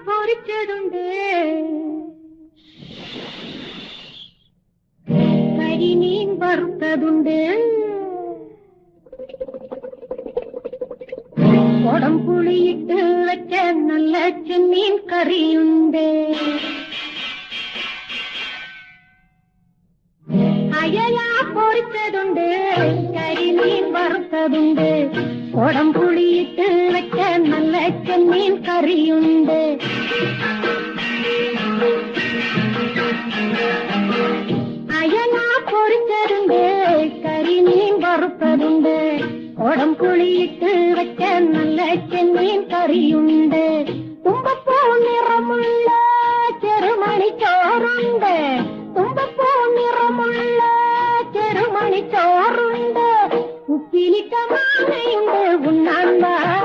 പൊരിച്ചതുണ്ട്, കരിമീൻ വറുത്തതുണ്ട്, കൊടംപുളിയിട്ട് വെച്ച നല്ല ചെമ്മീൻ കറിയുണ്ട്, അയല പൊരിച്ചതുണ്ട്, കരിമീൻ വറുത്തതുണ്ട്, കൊടംപുളിയിട്ട് വെച്ച നല്ല ചെമ്മീൻ കറിയുണ്ട്, അയല പൊരിച്ചതുണ്ട്, കരിമീൻ വറുത്തതുണ്ട്, കൊടംപുളിയിട്ട് വെച്ച നല്ല ചെമ്മീൻ കറിയുണ്ട്, തുമ്പപ്പൂ നിറമുള്ള ചെറുമണിച്ചോറുണ്ട്, തുമ്പപ്പൂ നിറമുള്ള ചെറുമണിച്ചോറുണ്ട്, ഉപ്പിലിട്ട മാങ്ങയുണ്ട്.